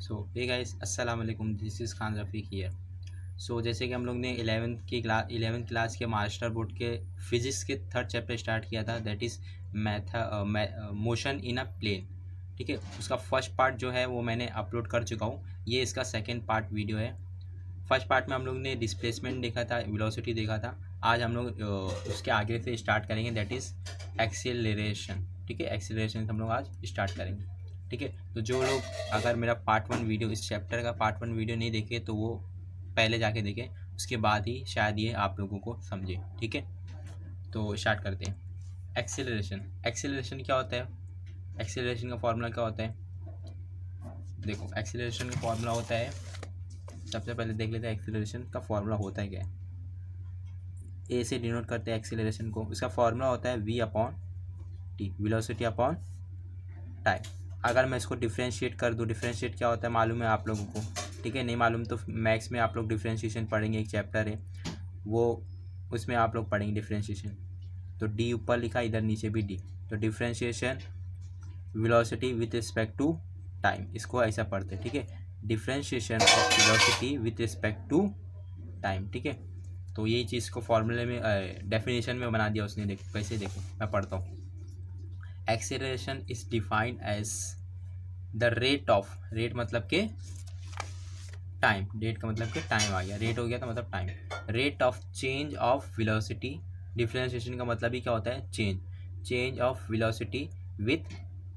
सो हे guys, अस्सलाम वालेकुम। This is Khan Rafiq here. So जैसे कि हम लोग ने 11वीं क्लास के मास्टर बोर्ड के फिजिक्स के थर्ड चैप्टर स्टार्ट किया था, that is motion in a plane. ठीक है, उसका फर्स्ट पार्ट जो है वो मैंने अपलोड कर चुका हूँ। ये इसका सेकेंड पार्ट वीडियो है। फर्स्ट पार्ट में हम लोग ने डिस्प्लेसमेंट देखा था, वेलोसिटी देखा था। आज हम लोग उसके आगे से स्टार्ट करेंगे, दैट इज़ एक्सीलरेशन। ठीक है, एक्सीलरेशन हम लोग आज स्टार्ट करेंगे। ठीक है, तो जो लोग अगर मेरा पार्ट 1 वीडियो, इस चैप्टर का पार्ट 1 वीडियो नहीं देखे तो वो पहले जाके देखें, उसके बाद ही शायद ये आप लोगों को समझे। ठीक है, तो स्टार्ट करते हैं। एक्सीलरेशन क्या होता है? एक्सीलरेशन का फॉर्मूला क्या होता है? देखो, एक्सीलरेशन का फॉर्मूला होता है, सबसे पहले देख लेते हैं एक्सीलरेशन का फॉर्मूला होता है क्या है। ए से डिनोट करते हैं एक्सीलरेशन को। इसका फॉर्मूला होता है v upon T, velocity upon time. अगर मैं इसको डिफ्रेंशिएट कर दूँ, डिफ्रेंशिएट क्या होता है मालूम है आप लोगों को? ठीक है, नहीं मालूम तो मैथ्स में आप लोग डिफ्रेंशिएशन पढ़ेंगे, एक चैप्टर है वो, उसमें आप लोग पढ़ेंगे डिफ्रेंशिएशन। तो डी ऊपर लिखा, इधर नीचे भी डी, तो differentiation velocity with respect to time, इसको ऐसा पढ़ते हैं। ठीक है, differentiation of velocity with respect to time. ठीक है, तो यही चीज़ को फॉर्मूले में डेफिनेशन में बना दिया उसने। देखो कैसे, देखो मैं पढ़ता हूँ। Acceleration is defined as the rate of, rate मतलब के टाइम, रेट का मतलब कि टाइम आ गया, रेट हो गया तो मतलब time, rate of change of velocity. Differentiation का मतलब ही क्या होता है? Change of velocity with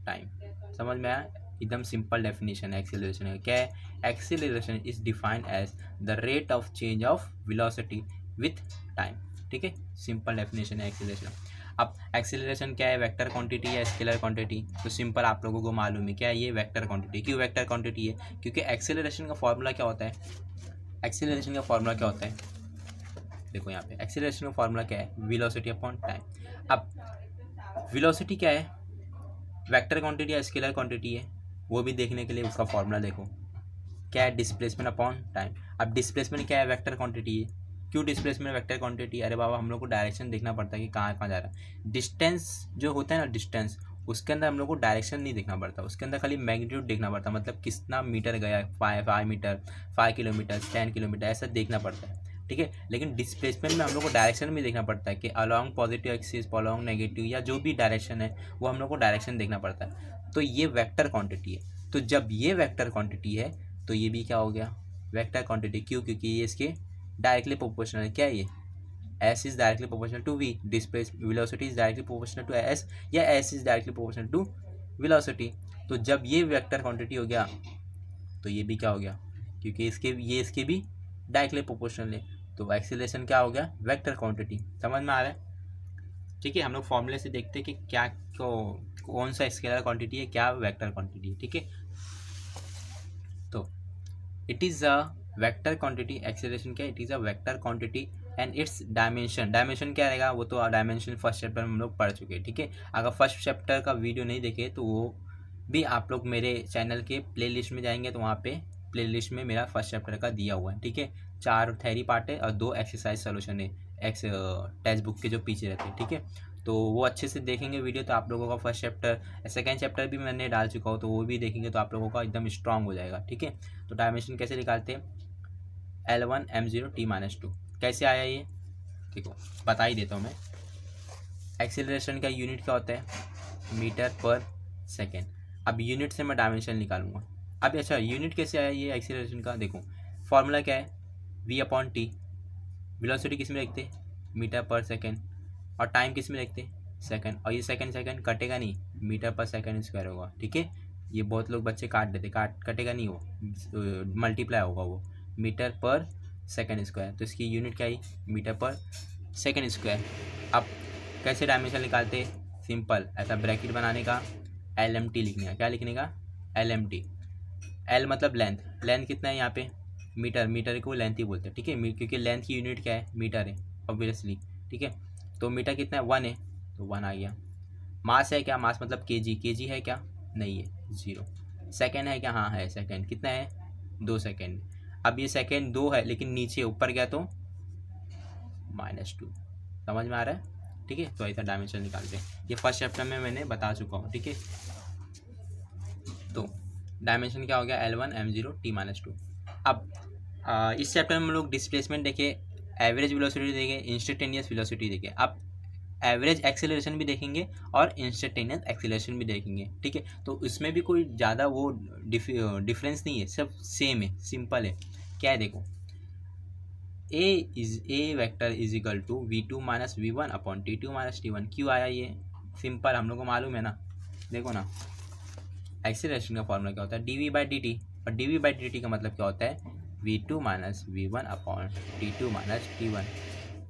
time. समझ में आया? एकदम सिंपल डेफिनेशन है एक्सेलरेशन का। क्या है? Acceleration is defined as the rate of change of velocity with time. ठीक है, सिंपल डेफिनेशन है एक्सेलरेशन। अब एक्सेलरेशन क्या है? वेक्टर क्वांटिटी या स्केलर क्वांटिटी? तो सिंपल आप लोगों को मालूम है क्या है ये वेक्टर क्वांटिटी। क्यों वेक्टर क्वांटिटी है? क्योंकि एक्सेलरेशन का फॉर्मूला क्या होता है? एक्सेलरेशन का फॉर्मूला क्या होता है? देखो यहाँ पे एक्सेलरेशन का फॉर्मूला क्या है? Velocity upon time. अब वेलोसिटी क्या है? वेक्टर क्वांटिटी या स्केलर क्वांटिटी है? वो भी देखने के लिए उसका फॉर्मूला देखो, क्या है? Displacement upon time. अब डिस्प्लेसमेंट क्या है? वेक्टर क्वांटिटी है। क्यों डिस्प्लेसमेंट वेक्टर क्वांटिटी? अरे बाबा, हम लोग को डायरेक्शन देखना पड़ता है कि कहाँ कहाँ जा रहा है। डिस्टेंस जो होता है ना, डिस्टेंस, उसके अंदर हम लोग को डायरेक्शन नहीं देखना पड़ता, उसके अंदर खाली मैग्नीट्यूड देखना पड़ता है। मतलब कितना मीटर गया, 5 मीटर, 5 किलोमीटर, 10 किलोमीटर, ऐसा देखना पड़ता है। ठीक है, लेकिन डिस्प्लेसमेंट में हम लोग को डायरेक्शन भी देखना पड़ता है कि along positive axis, along negative, या जो भी डायरेक्शन है वो हम लोग को डायरेक्शन देखना पड़ता है। तो ये वेक्टर क्वांटिटी है। तो जब ये वेक्टर क्वांटिटी है तो ये भी क्या हो गया? Vector quantity. क्यों? क्योंकि ये इसके डायरेक्टली प्रोपोर्शनल है। क्या है ये? S is directly proportional to v, displace velocity is directly proportional to s, या s is directly proportional to velocity. तो जब ये वेक्टर क्वांटिटी हो गया तो ये भी क्या हो गया? क्योंकि इसके भी डायरेक्टली प्रोपोर्शनल है, तो एक्सीलरेशन क्या हो गया? Vector quantity. समझ में आ रहा है? ठीक है, हम लोग फॉर्मूले से देखते हैं कि क्या कौन सा स्केलर क्वांटिटी है, क्या वेक्टर क्वांटिटी है। ठीक है, तो it is a vector quantity. Acceleration क्या? It is a vector quantity and its dimension. Dimension क्या रहेगा? वो तो डायमेंशन फर्स्ट चैप्टर में हम लोग पढ़ चुके हैं। ठीक है, अगर फर्स्ट चैप्टर का वीडियो नहीं देखे तो वो भी आप लोग मेरे चैनल के प्लेलिस्ट में जाएंगे तो वहाँ पे प्लेलिस्ट में मेरा फर्स्ट चैप्टर का दिया हुआ है। ठीक है, 4 थ्योरी पार्ट है और 2 एक्सरसाइज सोल्यूशन है टेक्स्ट बुक के जो पीछे रहते हैं। ठीक है, तो वो अच्छे से देखेंगे वीडियो तो आप लोगों का फर्स्ट चैप्टर, सेकेंड चैप्टर भी मैंने डाल चुका हूँ, तो वो भी देखेंगे तो आप लोगों का एकदम स्ट्रांग हो जाएगा। ठीक है, तो डायमेंशन कैसे निकालते हैं? L1 M0 T-2। कैसे आया ये? देखो बता ही देता हूँ मैं। एक्सेलरेशन का यूनिट क्या होता है? मीटर पर सेकेंड। अब यूनिट से मैं डायमेंशन निकालूंगा। अब अच्छा, यूनिट कैसे आया ये एक्सेलरेशन का? देखो फॉर्मूला क्या है? v upon T. वेलोसिटी किस में लिखते हैं? मीटर पर सेकेंड। और टाइम किस में लिखते हैं? सेकेंड। और ये सेकेंड सेकेंड कटेगा नहीं, मीटर पर सेकेंड स्क्वायर होगा। ठीक है, ये बहुत लोग बच्चे काट देते, कटेगा नहीं, वो मल्टीप्लाई होगा वो, मीटर पर सेकेंड स्क्वायर। तो इसकी यूनिट क्या है? मीटर पर सेकेंड स्क्वायर। अब कैसे डायमेंशन निकालते? सिंपल, ऐसा ब्रैकेट बनाने का, LMT लिखने का। क्या लिखने का? LMT। L मतलब लेंथ, लेंथ कितना है यहाँ पे? मीटर, मीटर को लेंथ ही बोलते हैं। ठीक है, क्योंकि लेंथ की यूनिट क्या है? मीटर है ऑब्वियसली। ठीक है, तो मीटर कितना है? 1 है, तो 1 आ गया। मास है क्या? मास मतलब केजी, केजी है क्या? नहीं है, 0। सेकेंड है क्या? हाँ है, सेकेंड कितना है? 2 सेकेंड। अब ये सेकेंड 2 है लेकिन नीचे ऊपर गया तो -2। समझ में आ रहा है? ठीक है, तो ऐसा डायमेंशन निकालते हैं। ये फर्स्ट चैप्टर में मैंने बता चुका हूँ। ठीक है, तो डायमेंशन क्या हो गया L1 m0 t-2। अब इस चैप्टर में हम लोग डिस्प्लेसमेंट देखे, एवरेज वेलोसिटी देखे, इंस्टेंटेनियस वेलोसिटी देखे। अब एवरेज एक्सेलरेशन भी देखेंगे और इंस्टेंटेनियस एक्सेलरेशन भी देखेंगे, ठीक है। तो इसमें भी कोई ज़्यादा वो डिफरेंस नहीं है, सब सेम है, सिंपल है। क्या है देखो, a vector is equal to v2 minus v1 upon t2 minus t1। क्यों आया ये? सिंपल, हम लोग को मालूम है ना। देखो ना, एक्सेलरेशन का फॉर्मूला क्या होता है, dv बाई dt, और dv बाई dt का मतलब क्या होता है, v2 minus v1 upon t2 minus t1।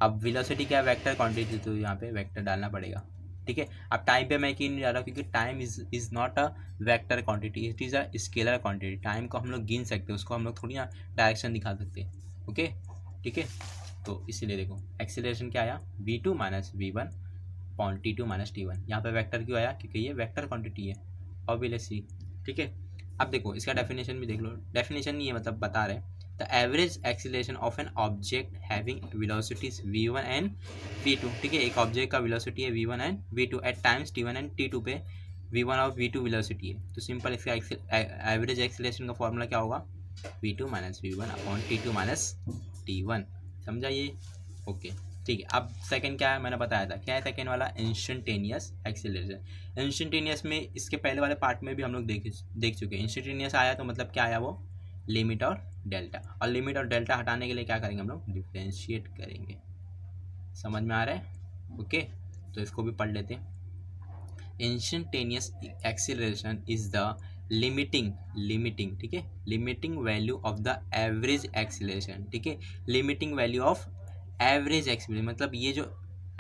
अब वेलोसिटी क्या है, वेक्टर क्वांटिटी, तो यहाँ पे वेक्टर डालना पड़ेगा, ठीक है। अब टाइम पे मैं क्यों नहीं डाल रहा, क्योंकि time is not a vector quantity, it is a scalar quantity. Time को हम लोग गिन सकते हैं, उसको हम लोग थोड़ी ना डायरेक्शन दिखा सकते हैं, ओके, ठीक है। तो इसीलिए देखो एक्सेलरेशन क्या आया, v2 minus v1 upon t2 minus t1। यहाँ पे वेक्टर क्यों आया, क्योंकि ये वेक्टर क्वांटिटी है, ऑब्वियसली, ठीक है। अब देखो इसका डेफिनेशन भी देख लो, डेफिनेशन नहीं है मतलब बता रहे, the average acceleration of N object having velocities v1 and v2, ठीक है। एक ऑब्जेक्ट का वेलोसिटी है v1 and v2 eight times t1 and t2 पे v1 और v2 वेलोसिटी है, तो सिंपल इसका एवरेज एक्सीलरेशन का फॉर्मूला क्या होगा, v2 minus v1 upon t2 minus t1। समझा ये, ओके, ठीक है। अब सेकंड क्या है, मैंने बताया था, क्या है सेकंड वाला, इंस्टेंटेनियस एक्सीलरेशन। इंस्टेंटेनियस में इसके पहले वाले पार्ट में भी हम लोग देख चुके हैं। इंस्टेंटेनियस आया तो मतलब क्या आया, वो लिमिट और डेल्टा, और लिमिट और डेल्टा हटाने के लिए क्या करेंगे हम लोग, डिफ्रेंशिएट करेंगे। समझ में आ रहा है, ओके। तो इसको भी पढ़ लेते हैं। Instantaneous acceleration is the limiting, ठीक है, limiting value of the average acceleration, ठीक है। Limiting value of average acceleration, मतलब ये जो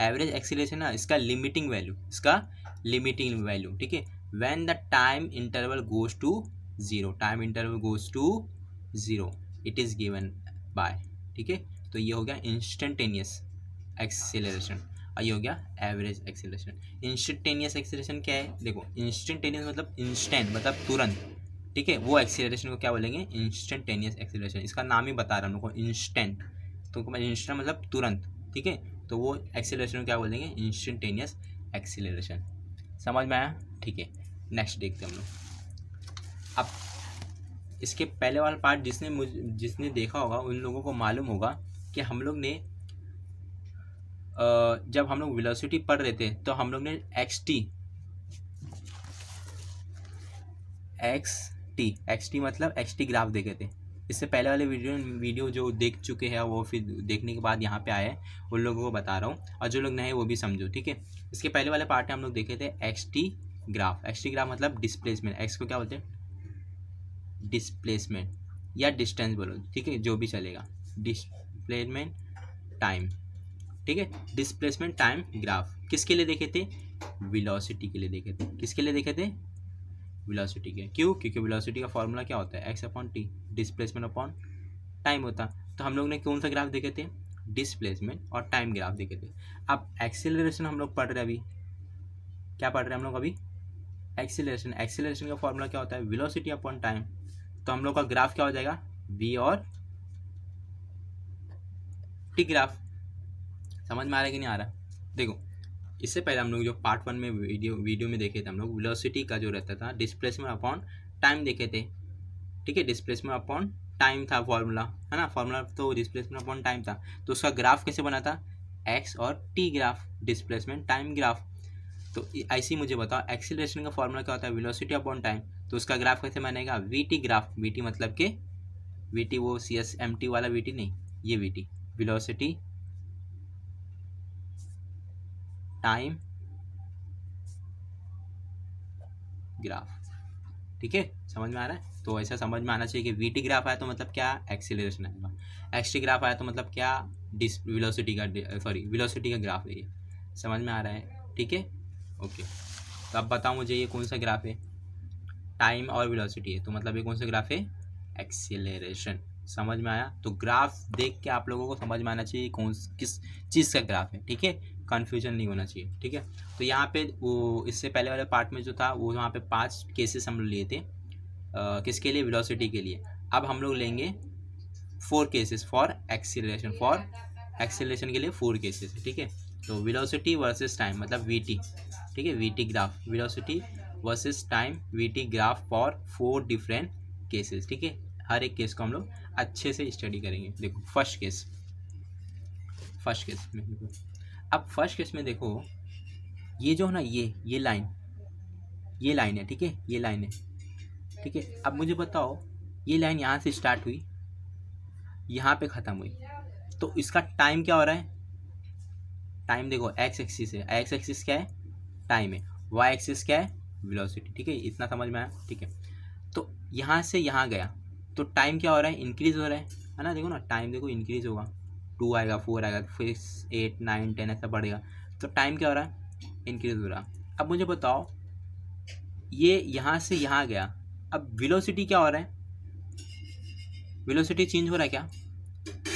एवरेज एक्सीलरेशन है इसका लिमिटिंग वैल्यू, ठीक है। When the time interval goes to zero, it is given by, ठीक है। तो ये हो गया इंस्टेंटेनियस एक्सीलरेशन, और ये हो गया एवरेज एक्सीलरेशन। इंस्टेंटेनियस एक्सीलरेशन क्या है, देखो इंस्टेंटेनियस मतलब इंस्टेंट, मतलब तुरंत, ठीक है। वो एक्सीलरेशन को क्या बोलेंगे, इंस्टेंटेनियस एक्सीलरेशन। इसका नाम ही बता रहा हूँ लोगों को, इंस्टेंट, तो इंस्टेंट मतलब तुरंत, ठीक है। तो वो एक्सीलरेशन को क्या बोलेंगे, इंस्टेंटेनियस एक्सीलरेशन। समझ में आया, ठीक है। नेक्स्ट देखते हैं हम लोग। अब इसके पहले वाला पार्ट जिसने देखा होगा उन लोगों को मालूम होगा कि हम लोग ने जब हम लोग वेलोसिटी पढ़ रहे थे तो हम लोग ने एक्स टी मतलब xt ग्राफ देखे थे। इससे पहले वाले वीडियो जो देख चुके हैं वो फिर देखने के बाद यहाँ पे आए हैं उन लोगों को बता रहा हूँ, और जो लोग नए वो भी समझो, ठीक है। इसके पहले वाले पार्ट में हम लोग देखे थे xt ग्राफ मतलब डिस्प्लेसमेंट। एक्स को क्या बोलते हैं, डिस्प्लेसमेंट या डिस्टेंस बोलो, ठीक है, जो भी चलेगा। डिस्प्लेसमेंट टाइम, ठीक है। डिस्प्लेसमेंट टाइम ग्राफ किसके लिए देखे थे, वेलोसिटी के लिए देखे थे। किसके लिए देखे थे, वेलोसिटी के। क्यों, क्योंकि वेलोसिटी का फॉर्मूला क्या होता है, x upon T, displacement upon time होता। तो हम लोग ने कौन सा ग्राफ देखे थे, डिस्प्लेसमेंट और टाइम ग्राफ देखे थे। अब एक्सीलरेशन हम लोग पढ़ रहे हैं अभी, क्या पढ़ रहे हैं हम लोग अभी, एक्सीलरेशन का फॉर्मूला क्या होता है, वेलोसिटी अपॉन टाइम। तो हम लोग का ग्राफ क्या हो जाएगा, वी और टी ग्राफ। समझ में आ रहा है कि नहीं आ रहा, देखो इससे पहले हम लोग जो पार्ट 1 में वीडियो में देखे थे हम लोग, वेलोसिटी का जो रहता था डिस्प्लेसमेंट अपॉन टाइम देखे थे, ठीक है। डिस्प्लेसमेंट अपॉन टाइम था फॉर्मूला, है ना, फॉर्मूला तो डिस्प्लेसमेंट अपॉन टाइम था। तो उसका ग्राफ कैसे बना था, एक्स और T graph, displacement time graph. तो ऐसे ही मुझे बताओ एक्सीलरेशन का फॉर्मूला क्या होता है, वेलोसिटी अपॉन टाइम। तो उसका ग्राफ कैसे बनेगा, we T graph. We T मतलब कि वी टी वो CSMT वाला वी टी नहीं, ये we T, velocity time graph, ठीक है। समझ में आ रहा है, तो ऐसा समझ में आना चाहिए कि वीटी ग्राफ आया तो मतलब क्या, एक्सीलरेशन आएगा। एक्सटी ग्राफ आया तो मतलब क्या, वेलोसिटी का ग्राफ है ये। समझ में आ रहा है, ठीक है, ओके। तो अब बताओ मुझे ये कौन सा ग्राफ है, टाइम और वेलोसिटी है, तो मतलब ये कौन सा ग्राफ है, एक्सीलरेशन। समझ में आया, तो ग्राफ देख के आप लोगों को समझ में आना चाहिए किस चीज़ का ग्राफ है, ठीक है, कन्फ्यूजन नहीं होना चाहिए, ठीक है। तो यहाँ पे वो इससे पहले वाले पार्ट में जो था वो वहाँ पे 5 केसेस हम लोग लिए थे, किसके लिए, वेलोसिटी के लिए। अब हम लोग लेंगे 4 केसेस फॉर एक्सीलरेशन के लिए 4 केसेस, ठीक है। तो वेलोसिटी वर्सेस टाइम मतलब वीटी, ठीक है, VT graph, velocity versus time VT graph for 4 different cases. ठीक है, हर एक केस को हम लोग अच्छे से स्टडी करेंगे। देखो फर्स्ट केस में देखो, अब फर्स्ट केस में देखो, ये जो है ना, ये लाइन है। ठीक है, ये लाइन है। ठीक है, अब मुझे बताओ, ये लाइन यहाँ से स्टार्ट हुई, यहाँ पे ख़त्म हुई, तो इसका टाइम क्या हो रहा है? टाइम देखो एक्स एक्सिस है, एक्स एक्सिस क्या है? टाइम है। वाई एक्सिस क्या है? वेलोसिटी। ठीक है, इतना समझ में आया? ठीक है, तो यहाँ से यहाँ गया तो टाइम क्या हो रहा है? इंक्रीज हो रहा है ना? देखो ना, टाइम देखो इंक्रीज होगा, 2 आएगा, 4 आएगा, फिर 8 9 10 ऐसा बढ़ेगा, तो टाइम क्या हो रहा है? इंक्रीज हो रहा। अब मुझे बताओ, ये यहाँ से यहाँ गया, अब वेलोसिटी क्या हो रहा है? वेलोसिटी चेंज हो रहा है क्या?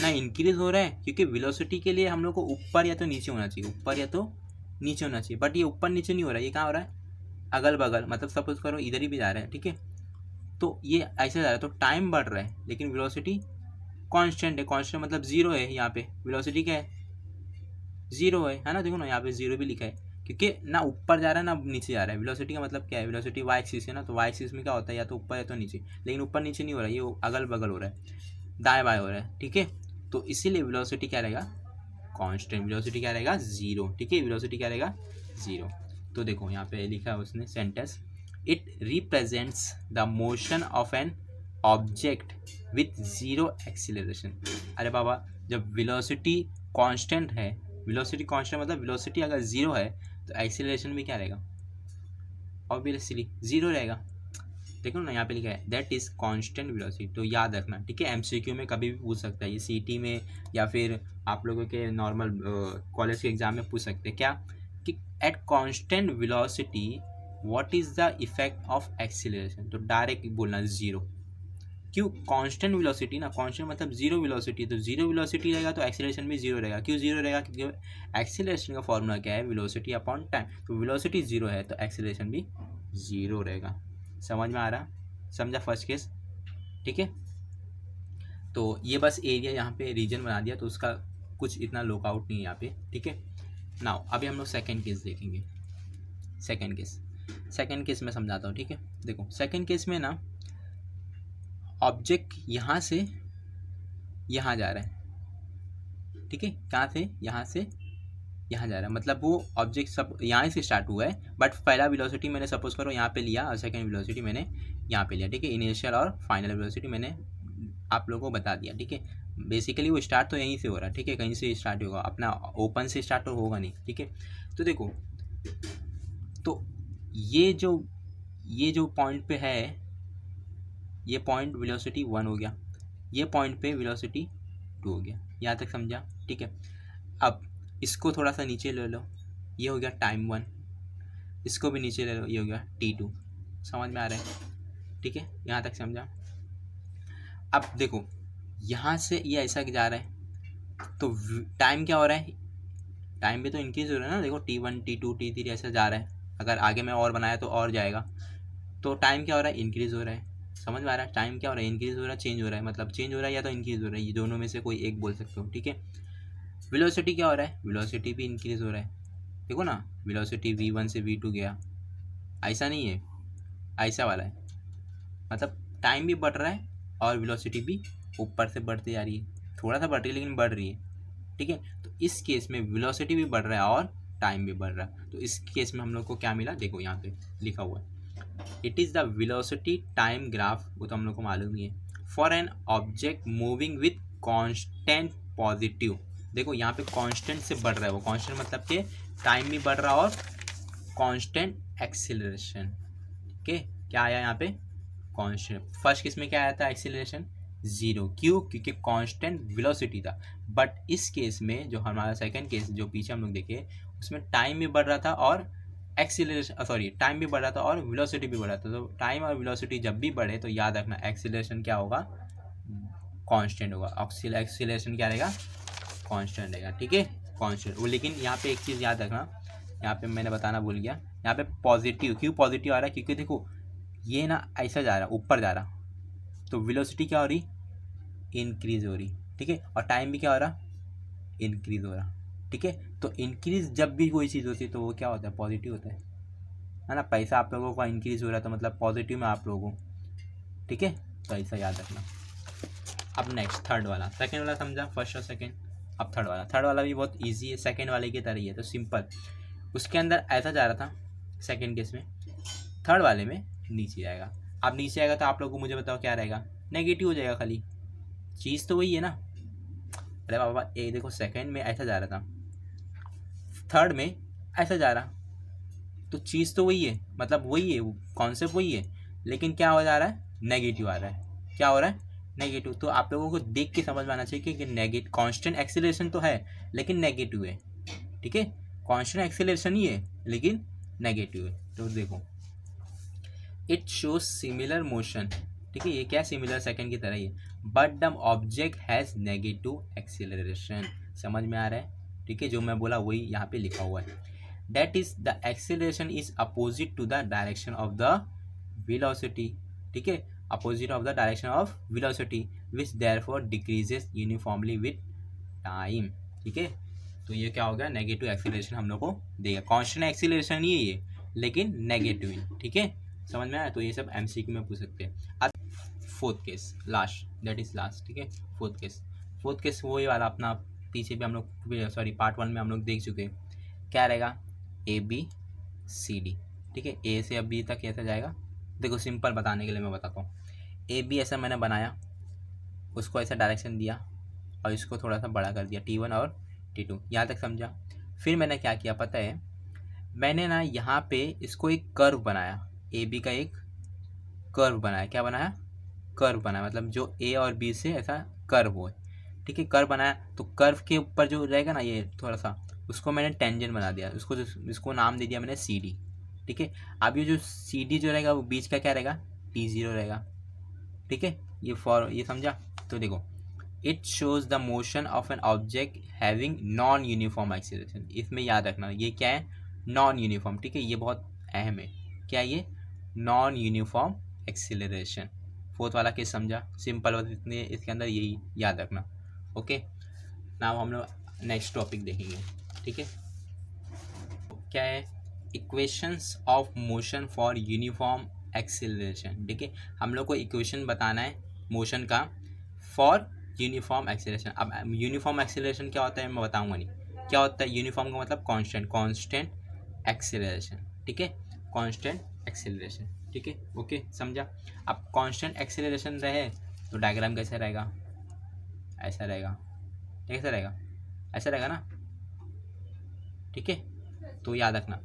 ना इंक्रीज हो रहा है, क्योंकि वेलोसिटी के लिए हम लोग को ऊपर या तो नीचे होना चाहिए, ऊपर या तो नीचे होना चाहिए, बट ये ऊपर नीचे नहीं हो रहा है। ये कहाँ हो रहा है? अगल बगल, मतलब सपोज करो इधर ही भी जा रहा है। ठीक है, तो ये ऐसे जा रहा है, तो टाइम बढ़ रहा है लेकिन वेलोसिटी कांस्टेंट है। कांस्टेंट मतलब जीरो है। यहाँ पे वेलोसिटी क्या है? जीरो है ना? देखो ना, यहाँ पे जीरो भी लिखा है, क्योंकि ना ऊपर जा रहा है ना नीचे जा रहा है। वेलोसिटी का मतलब क्या है? वेलोसिटी वाई एक्सिस है ना, तो वाई एक्सिस में क्या होता है? या तो ऊपर या तो नीचे, लेकिन ऊपर नीचे नहीं हो रहा है, ये अगल बगल हो रहा है, दाएं बाएं हो रहा है। ठीक है, तो इसीलिए वेलोसिटी क्या रहेगा? कांस्टेंट। वेलोसिटी क्या रहेगा? जीरो। ठीक है, वेलोसिटी क्या रहेगा? जीरो। तो देखो यहाँ पे लिखा है उसने sentence, it represents the motion of an object with zero acceleration. अरे बाबा, जब वेलोसिटी कांस्टेंट है, वेलोसिटी कांस्टेंट मतलब वेलोसिटी अगर जीरो है तो एक्सीलरेशन भी क्या रहेगा? ऑब्वियसली जीरो रहेगा। देखो ना, यहाँ पे लिखा है दैट इज कांस्टेंट वेलोसिटी, तो याद रखना। ठीक है, एमसीक्यू में कभी भी पूछ सकता है, ये सीटी में या फिर आप लोगों के नॉर्मल कॉलेज के एग्जाम में पूछ सकते हैं क्या, कि at constant velocity what is the effect of acceleration, तो डायरेक्ट बोलना जीरो। क्यों? कांस्टेंट वेलोसिटी ना, कांस्टेंट मतलब जीरो वेलोसिटी, तो जीरो वेलोसिटी रहेगा तो एक्सीलरेशन भी जीरो रहेगा। क्यों जीरो रहेगा? क्योंकि एक्सीलरेशन का फॉर्मूला क्या है? वेलोसिटी अपॉन टाइम, तो वेलोसिटी जीरो है तो एक्सीलरेशन भी जीरो रहेगा। समझ में आ रहा? समझा फर्स्ट केस? ठीक है, तो ये बस एरिया यहाँ पे रीजन बना दिया, तो उसका कुछ इतना लुकआउट नहीं है यहाँ पे। ठीक है, नाउ अभी हम लोग सेकेंड केस देखेंगे। सेकेंड केस में समझाता हूँ। ठीक है, देखो सेकेंड केस में ना, ऑब्जेक्ट यहाँ से यहाँ जा रहा है। ठीक है, कहाँ से? यहाँ से यहाँ जा रहा है, मतलब वो ऑब्जेक्ट सब यहाँ से स्टार्ट हुआ है, बट पहला वेलोसिटी मैंने सपोज करो यहाँ पे लिया और सेकंड वेलोसिटी मैंने यहाँ पे लिया। ठीक है, इनिशियल और फाइनल वेलोसिटी मैंने आप लोगों को बता दिया। ठीक है, बेसिकली वो स्टार्ट तो यहीं से हो रहा है। ठीक है, कहीं से स्टार्ट होगा, अपना ओपन से स्टार्ट तो होगा नहीं। ठीक है, तो देखो, तो ये जो पॉइंट पे है, ये पॉइंट वेलोसिटी 1 हो गया, ये पॉइंट पे वेलोसिटी 2 हो गया। यहाँ तक समझा? ठीक है, अब इसको थोड़ा सा नीचे ले लो, ये हो गया टाइम 1, इसको भी नीचे ले लो, ये हो गया T2। समझ में आ रहा है? ठीक है, यहाँ तक समझा? अब देखो, यहाँ से ये ऐसा जा रहा है, तो टाइम क्या हो रहा है? टाइम भी तो इंक्रीज हो रहा है ना। देखो T1 T2 T3 ऐसा जा रहा है, अगर आगे मैं और बनाया तो और जाएगा, तो टाइम क्या हो रहा है? इंक्रीज हो रहा है। समझ में आ रहा है? टाइम क्या हो रहा है? इंक्रीज हो रहा है, चेंज हो रहा है, मतलब चेंज हो रहा है या तो इंक्रीज हो रहा है, ये दोनों में से कोई एक बोल सकते हो। ठीक है, वेलोसिटी क्या हो रहा है? वेलोसिटी भी इंक्रीज हो रहा है। देखो ना, वेलोसिटी V1 से V2 गया, ऐसा नहीं है, ऐसा वाला है, मतलब टाइम भी बढ़ रहा है और वेलोसिटी भी ऊपर से बढ़ती जा रही है, थोड़ा सा बढ़ रही है लेकिन बढ़ रही है। ठीक है, तो इस केस में वेलोसिटी भी बढ़ रहा है और टाइम भी बढ़ रहा है, तो इस केस में हम लोग को क्या मिला? देखो यहाँ पे लिखा हुआ है, it is the velocity time graph, वो तो हम लोग को मालूम ही है, for an object moving with constant positive. देखो यहाँ पे कांस्टेंट से बढ़ रहा है, वो कांस्टेंट मतलब कि टाइम भी बढ़ रहा और कांस्टेंट एक्सीलरेशन। ठीक है, क्या आया यहाँ पे? कांस्टेंट। फर्स्ट केस में क्या आया था? Acceleration zero. क्यों? क्योंकि कांस्टेंट वेलोसिटी था। बट इस केस में जो हमारा सेकंड केस जो पीछे हम लोग देखे, उसमें टाइम भी बढ़ रहा था और टाइम भी बढ़ रहा था और वेलोसिटी भी बढ़ रहा था। तो टाइम और वेलोसिटी जब भी बढ़े तो याद रखना एक्सीलरेशन क्या होगा? कांस्टेंट होगा। एक्सीलरेशन क्या रहेगा? कांस्टेंट रहेगा। ठीक है, कांस्टेंट वो। लेकिन यहाँ पे एक चीज़ याद रखना, यहाँ पे मैंने बताना भूल गया, यहाँ पे पॉजिटिव। क्यों पॉजिटिव आ रहा है? क्योंकि देखो ये ना ऐसा जा रहा है, ऊपर जा रहा, तो वेलोसिटी क्या हो रही? इंक्रीज हो रही। ठीक है, और टाइम भी क्या हो रहा? इंक्रीज हो रहा। ठीक है, तो इंक्रीज जब भी कोई चीज़ होती है तो वो क्या होता है? पॉजिटिव होता है है ना, पैसा आप लोगों का इंक्रीज हो रहा है तो मतलब पॉजिटिव में आप लोगों, ठीक है, तो ऐसा याद रखना। अब नेक्स्ट थर्ड वाला, सेकंड वाला समझा, फर्स्ट और सेकंड। अब थर्ड वाला भी बहुत इजी है, सेकंड वाले की तरह ही है, तो सिंपल। उसके अंदर ऐसा जा रहा था सेकंड केस में, थर्ड वाले में नीचे आएगा। अब नीचे आएगा तो आप लोगों को मुझे बताओ क्या रहेगा, नेगेटिव हो जाएगा, खाली चीज़ तो वही है ना। अरे बाबा ये देखो, सेकंड में ऐसा जा रहा था, थर्ड में ऐसा जा रहा, तो चीज़ तो वही है, मतलब वही है, कॉन्सेप्ट वही है, लेकिन क्या हो जा रहा है, नेगेटिव आ रहा है। क्या हो रहा है, नेगेटिव। तो आप लोगों को देख के समझ में आना चाहिए कि नेगेटिव कांस्टेंट एक्सीलरेशन तो है लेकिन नेगेटिव है, ठीक है, कांस्टेंट एक्सीलरेशन ही है लेकिन नेगेटिव है। तो देखो, इट शोज सिमिलर मोशन, ठीक है, ये क्या सिमिलर सेकंड की तरह ही है, but the object has negative acceleration. समझ में आ रहा है, ठीक है, जो मैं बोला वही यहाँ पे लिखा हुआ है। That is the acceleration is opposite to the direction of the velocity, ठीक है, opposite of the direction of velocity which therefore decreases uniformly with time, ठीक है। तो ये क्या हो गया, नेगेटिव एक्सीलरेशन हम लोग को देगा, कांस्टेंट एक्सीलरेशन ही है ये लेकिन नेगेटिव ही, ठीक है, समझ में आया। तो ये सब एमसीक्यू में पूछ सकते हैं। अब fourth case, last, that is last, ठीक है। फोर्थ केस वही वाला अपना पीछे भी हम लोग, सॉरी पार्ट 1 में हम लोग देख चुके हैं। क्या रहेगा, ए बी सी डी, ठीक है, ए से अब बी तक कैसे जाएगा, देखो सिंपल बताने के लिए मैं बताता हूँ। ए बी ऐसा मैंने बनाया, उसको ऐसा डायरेक्शन दिया और इसको थोड़ा सा बड़ा कर दिया, T1 और T2, यहाँ तक समझा। फिर मैंने क्या किया पता है, मैंने ना यहाँ पे इसको एक कर्व बनाया, ए बी का एक कर्व बनाया। क्या बनाया, कर्व बनाया, मतलब जो ए और बी से ऐसा कर्व हो, ठीक है, कर्व बनाया। तो कर्व के ऊपर जो रहेगा ना ये थोड़ा सा, उसको मैंने टेंजेंट बना दिया, इसको नाम दे दिया मैंने सी डी, ठीक है। अब ये जो सी डी जो रहेगा वो बीच का क्या रहेगा, T0 रहेगा, ठीक है, ये समझा। तो देखो, it shows the motion of N object having non uniform acceleration, इसमें याद रखना ये क्या है, नॉन यूनिफॉर्म, ठीक है, ये बहुत अहम है, क्या ये, नॉन यूनिफॉर्म एक्सीलरेशन। फोर्थ वाला केस समझा, सिंपल बस इतने, इसके अंदर यही याद रखना। ओके, नाउ हम लोग नेक्स्ट टॉपिक देखेंगे, ठीक है। क्या है, equations of motion for uniform acceleration, ठीक है, हम लोग को इक्वेशन बताना है मोशन का फॉर यूनिफॉर्म एक्सीलरेशन। अब यूनिफॉर्म एक्सीलरेशन क्या होता है मैं बताऊंगा नहीं, क्या होता है यूनिफॉर्म का मतलब कांस्टेंट एक्सीलरेशन, ठीक है, कांस्टेंट एक्सीलरेशन, ठीक है, ओके समझा। अब कांस्टेंट एक्सीलरेशन रहे तो डायग्राम कैसे रहेगा, ऐसा रहेगा, कैसा रहेगा, ऐसा रहेगा ना, ठीक है। तो याद रखना,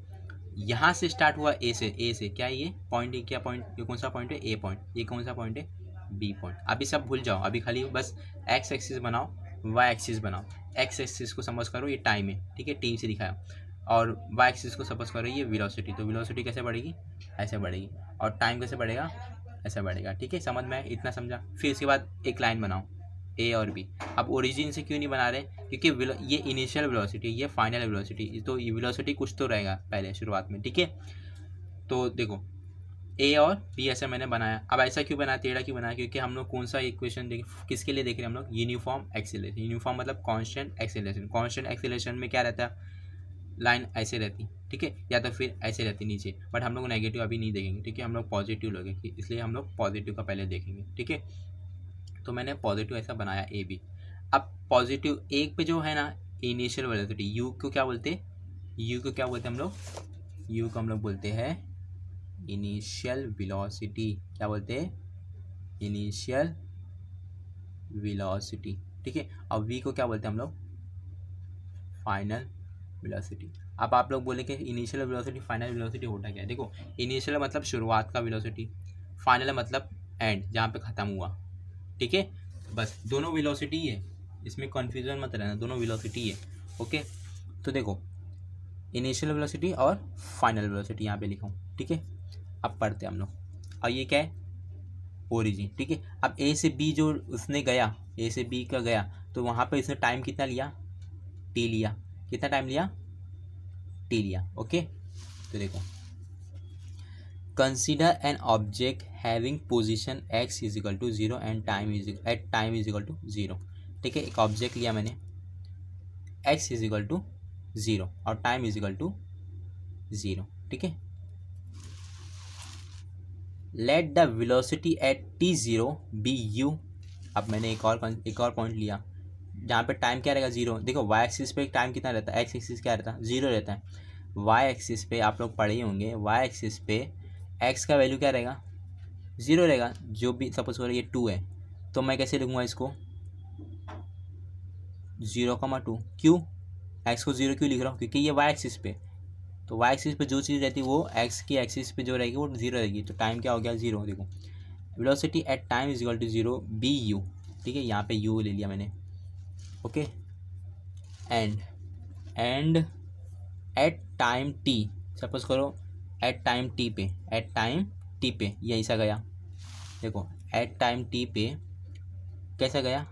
यहाँ से स्टार्ट हुआ ए से क्या है ये पॉइंट, ये क्या पॉइंट, ये कौन सा पॉइंट है, ए पॉइंट, ये कौन सा पॉइंट है, बी पॉइंट। अभी सब भूल जाओ, अभी खाली बस एक्स एक्सिस बनाओ, वाई एक्सिस बनाओ। एक्स एक्सिस को समझ करो ये टाइम है, ठीक है, टी से दिखाया, और वाई एक्सिस को समझ करो ये वेलोसिटी। तो वेलोसिटी कैसे बढ़ेगी, ऐसे बढ़ेगी, और टाइम कैसे बढ़ेगा, ऐसा बढ़ेगा, ठीक है, समझ में, इतना समझा। फिर इसके बाद एक लाइन बनाओ ए और बी। अब ओरिजिन से क्यों नहीं बना रहे, क्योंकि ये इनिशियल वेलोसिटी, ये फाइनल वेलोसिटी, तो वेलोसिटी कुछ तो रहेगा पहले शुरुआत में, ठीक है। तो देखो ए और बी ऐसा मैंने बनाया। अब ऐसा क्यों बनाया, टेढ़ा क्यों बनाया, क्योंकि हम लोग कौन सा इक्वेशन देख, किसके लिए देख रहे हैं हम लोग, यूनिफॉर्म एक्सीलरेशन। यूनिफॉर्म मतलब कांस्टेंट एक्सीलरेशन। कांस्टेंट एक्सीलरेशन में क्या रहता है, लाइन ऐसे रहती, ठीक है, या तो फिर ऐसे रहती नीचे, बट हम लोग नेगेटिव अभी नहीं देखेंगे, ठीक है, हम लोग पॉजिटिव लोगे, इसलिए हम लोग पॉजिटिव का पहले देखेंगे, ठीक है। तो मैंने पॉजिटिव ऐसा बनाया ए बी। अब पॉजिटिव एक पे जो है ना इनिशियल वेलोसिटी, यू को क्या बोलते हैं, यू को क्या बोलते हैं हम लोग, यू को हम लोग बोलते हैं इनिशियल वेलोसिटी। क्या बोलते हैं, इनिशियल वेलोसिटी, ठीक है। और वी को क्या बोलते हैं हम लोग, फाइनल वेलोसिटी। अब आप लोग बोले कि इनिशियल वेलोसिटी फाइनल वेलोसिटी होता क्या है, देखो इनिशियल मतलब शुरुआत का वेलोसिटी, फाइनल मतलब एंड जहाँ पे ख़त्म हुआ, ठीक है, बस दोनों वेलोसिटी है, इसमें कन्फ्यूजन मत रहना, दोनों वेलोसिटी है, ओके। तो देखो इनिशियल वेलोसिटी और फाइनल वेलोसिटी यहाँ पे लिखा हूँ, ठीक है। अब पढ़ते हैं हम लोग, और ये क्या है, ओरिजिन, ठीक है। अब ए से बी जो उसने गया, ए से बी का गया, तो वहाँ पे इसने टाइम कितना लिया, टी लिया, कितना टाइम लिया, टी लिया, ओके। तो देखो, consider an object having position x is equal to 0 and time is equal to 0, ठीक है। एक ऑब्जेक्ट लिया मैंने, x इज इक्वल टू 0 और टाइम इज इक्वल टू 0, ठीक है। Let the velocity at t0 be u। अब मैंने एक और पॉइंट लिया जहाँ पे टाइम क्या रहेगा 0। देखो y एक्सिस पे टाइम कितना रहता है, x एक्सिस क्या रहता है 0 रहता है। y एक्सिस पे आप लोग पढ़े ही होंगे, y एक्सिस पे x का वैल्यू क्या रहेगा 0 रहेगा। जो भी सपोज करो ये 2 है तो मैं कैसे लिखूँगा इसको 0,2। क्यों x को 0 क्यों लिख रहा हूँ, क्योंकि ये y एक्सिस पे, तो y एक्सिस पे जो चीज़ रहती है वो x की एक्सिस पे जो रहेगी वो 0 रहेगी। तो टाइम क्या हो गया 0। देखो velocity at time is equal to 0 be u. ठीक है, यहाँ पे u ले लिया मैंने। Okay, and at time t, suppose करो एट टाइम t पे ये ऐसा गया। देखो एट टाइम t पे कैसा गया,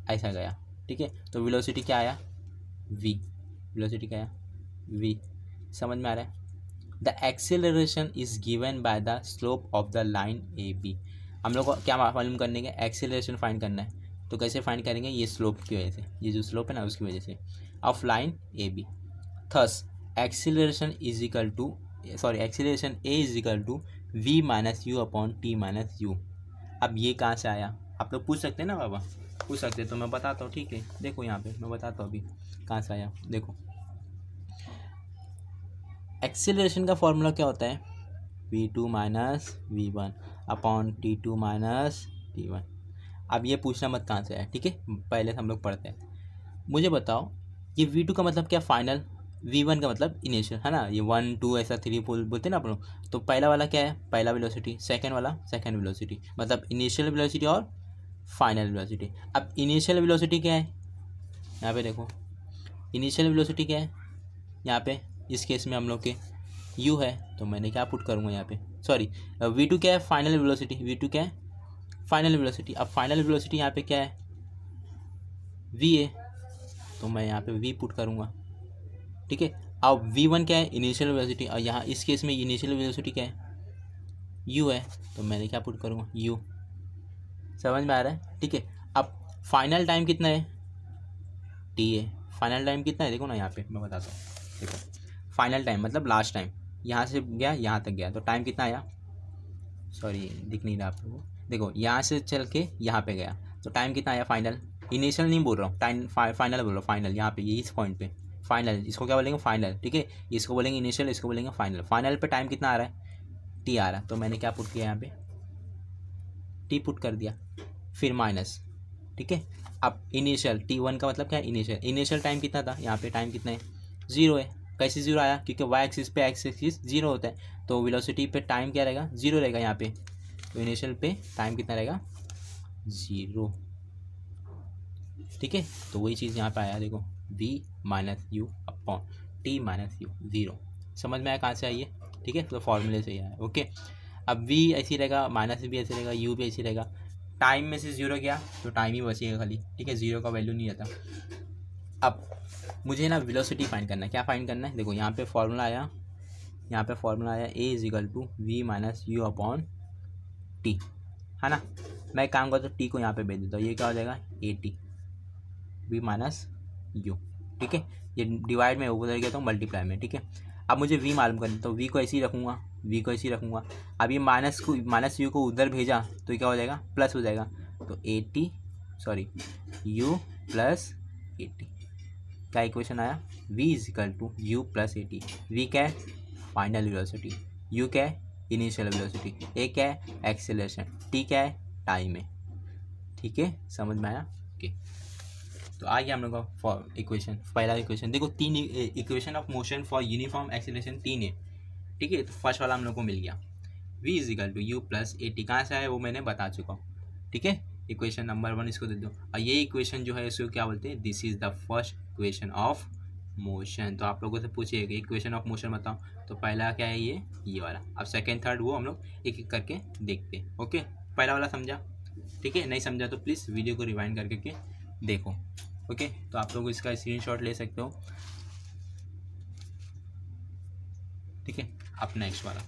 ऐसा गया। ठीक है, तो वेलोसिटी क्या आया v, वेलोसिटी क्या आया v। समझ में आ रहा है। The acceleration is given by the slope of the line A B. हम लोग को क्या मालूम करने का, एक्सेलरेशन फाइंड करना है। तो कैसे फाइंड करेंगे, ये स्लोप की वजह से, ये जो स्लोप है ना उसकी वजह से, of line A B. Thus acceleration is equal to acceleration a is equal to v minus u upon t minus u. अब ये कहाँ से आया, आप लोग पूछ सकते हैं ना बाबा, पूछ सकते हैं तो मैं बताता हूँ। ठीक है, देखो यहाँ पे मैं बताता हूँ अभी कहाँ से आया। देखो एक्सेलरेशन का फॉर्मूला क्या होता है, v2 minus v1 upon t2 minus t1। अब ये पूछना मत कहाँ से आया, ठीक है, पहले हम लोग पढ़ते हैं। मुझे बताओ ये v2 का मतलब क्या फाइनल, v1 का मतलब इनिशियल, है ना। ये 1 2 ऐसा 3 बोलते हैं ना आप लोग। तो पहला वाला क्या है, पहला वेलोसिटी, सेकंड वाला सेकंड वेलोसिटी, मतलब इनिशियल वेलोसिटी और फाइनल वेलोसिटी। अब इनिशियल वेलोसिटी क्या है, यहाँ पे देखो इनिशियल वेलोसिटी क्या है, यहाँ पे इस केस में हम लोग के u है, तो मैंने क्या पुट करूँगा यहाँ पे, सॉरी v2 क्या है फाइनल वेलोसिटी, v2 क्या है फाइनल वेलोसिटी। अब फाइनल वेलोसिटी यहाँ पे क्या है v है, तो मैं यहाँ पे v पुट करूँगा। ठीक है, अब v1 क्या है इनिशियल वेलोसिटी, और यहाँ इस केस में इनिशियल वेलोसिटी क्या है u है, तो मैंने क्या पुट करूँगा u। समझ में आ रहा है। ठीक है, अब फाइनल टाइम कितना है t है, फाइनल टाइम कितना है देखो ना यहाँ पे मैं बताता हूँ। देखो फाइनल टाइम मतलब लास्ट टाइम, यहाँ से गया यहाँ तक गया तो टाइम कितना आया, सॉरी दिख नहीं रहा आप लोगों को। देखो यहाँ से चल के यहाँ पे गया तो टाइम कितना आया फाइनल, इनिशियल नहीं बोल रहा हूँ, टाइम फाइनल बोल रहा हूँ, फाइनल यहाँ पे ये इस पॉइंट पे फाइनल, इसको क्या बोलेंगे फाइनल। ठीक है, इसको बोलेंगे इनिशियल, इसको बोलेंगे फाइनल। फाइनल पे टाइम कितना आ रहा है टी आ रहा है, तो मैंने क्या पुट किया यहाँ पे टी पुट कर दिया, फिर माइनस। ठीक है, अब इनिशियल t1 का मतलब क्या है इनिशियल, इनिशियल टाइम कितना था, यहाँ पे टाइम कितना है 0 है। कैसे 0 आया, क्योंकि y एक्सिस पे x एक्सिस 0 होता है, तो वेलोसिटी पे टाइम क्या रहेगा 0 रहेगा यहाँ पे। तो इनिशियल पे टाइम कितना रहेगा 0। ठीक है, तो वही चीज़ यहाँ पे आया, देखो v minus u upon t minus you 0। समझ में आया कहाँ से आई है। ठीक है, तो फॉर्मूले से ही आया। ओके, अब v ऐसी रहेगा, माइनस भी ऐसे रहेगा, u भी ऐसी रहेगा। टाइम में से 0 गया तो टाइम ही बचेगा खाली। ठीक है, 0 का वैल्यू नहीं रहता। अब मुझे ना वेलोसिटी फाइंड करना है, क्या फाइंड करना है, देखो यहाँ पे फॉर्मूला आया, यहाँ पे फॉर्मूला आया a is equal to v minus u upon t, है ना। मैं एक काम करता हूँ t को यहाँ पे भेज देता हूँ, ये क्या हो जाएगा ए टी वी माइनस यू। ठीक है, ये डिवाइड में ऊपर गया तो मल्टीप्लाई में। ठीक है, अब मुझे v मालूम करना है तो v को ऐसे ही रखूँगा, v को ऐसे ही रखूँगा। अब ये माइनस यू को उधर भेजा तो क्या हो जाएगा प्लस हो जाएगा, तो a t sorry u plus a t. क्या इक्वेशन आया, v is equal to u plus a t. V क्या है फाइनल वेलोसिटी, u क्या है इनिशियल वेलोसिटी, ए क्या है एक्सेलरेशन, टी क्या है टाइम है। ठीक है, समझ में आया। ओके, तो आ गया हम लोग का इक्वेशन, पहला इक्वेशन। देखो 3 equation of motion for uniform acceleration 3 है। ठीक है, तो फर्स्ट वाला हम लोग को मिल गया, v is equal to u plus a t. कहाँ से आया वो मैंने बता चुका हूँ। ठीक है, इक्वेशन नंबर 1 इसको दे दो, और ये इक्वेशन जो है इसको क्या बोलते हैं, this is the first equation of motion. तो आप लोगों से पूछिएगा इक्वेशन ऑफ मोशन बताओ, तो पहला क्या है ये वाला। अब सेकंड थर्ड वो हम लोग एक एक करके देखते हैं। ओके, पहला वाला समझा, ठीक है, नहीं समझा तो प्लीज़ वीडियो को रिवाइंड करके देखो। ओके, तो आप लोग इसका स्क्रीनशॉट ले सकते हो। ठीक है, अब नेक्स्ट वाला,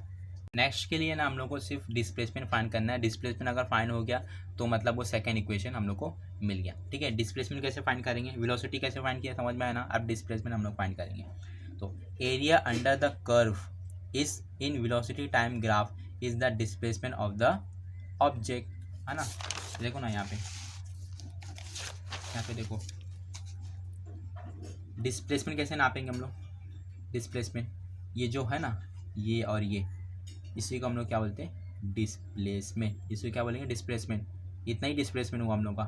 नेक्स्ट के लिए ना हम लोग को सिर्फ डिस्प्लेसमेंट फाइंड करना है। डिस्प्लेसमेंट अगर फाइंड हो गया तो मतलब वो सेकंड इक्वेशन हम लोग को मिल गया। ठीक है, डिस्प्लेसमेंट कैसे फाइंड करेंगे, वेलोसिटी कैसे फाइंड किया समझ में आया ना। अब डिस्प्लेसमेंट हम लोग फाइंड करेंगे। तो area under the curve is in velocity time graph is the displacement of the object, है ना। देखो ना यहाँ पे देखो डिस्प्लेसमेंट कैसे नापेंगे हम लोग। डिस्प्लेसमेंट ये जो है ना, ये और ये, इसी को हम लोग क्या बोलते हैं, डिस्प्लेसमेंट। इसे क्या बोलेंगे, डिस्प्लेसमेंट। इतना ही डिस्प्लेसमेंट हुआ हम लोग का।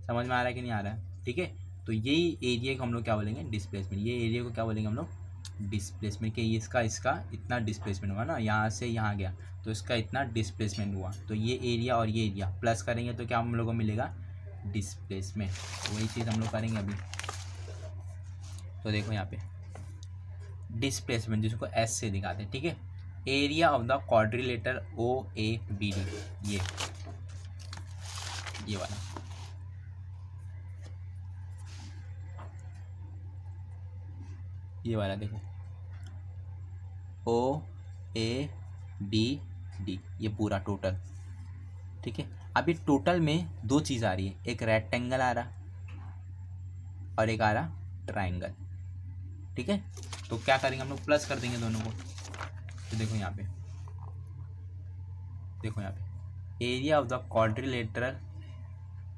समझ में आ रहा है कि नहीं आ रहा है, ठीक है। तो यही एरिया को हम लोग क्या बोलेंगे, डिस्प्लेसमेंट। ये एरिया को क्या बोलेंगे हम लोग, डिस्प्लेसमेंट। कि इसका इतना डिस्प्लेसमेंट हुआ ना, यहाँ से यहाँ गया तो इसका इतना डिस्प्लेसमेंट हुआ। तो ये एरिया और ये एरिया प्लस करेंगे तो क्या हम लोग को मिलेगा, डिस्प्लेसमेंट। वही चीज़ हम लोग करेंगे अभी। तो देखो यहाँ पे डिस्प्लेसमेंट जिसको एस से दिखाते हैं, ठीक है। Area of the quadrilateral O A B D, ये वाला। ये वाला देखो ओ ए बी डी, ये पूरा टोटल, ठीक है। अभी टोटल में दो चीज़ आ रही है, एक रेक्टेंगल आ रहा और एक आ रहा ट्राइंगल, ठीक है। तो क्या करेंगे हम लोग, प्लस कर देंगे दोनों को। तो देखो यहाँ पे area of the quadrilateral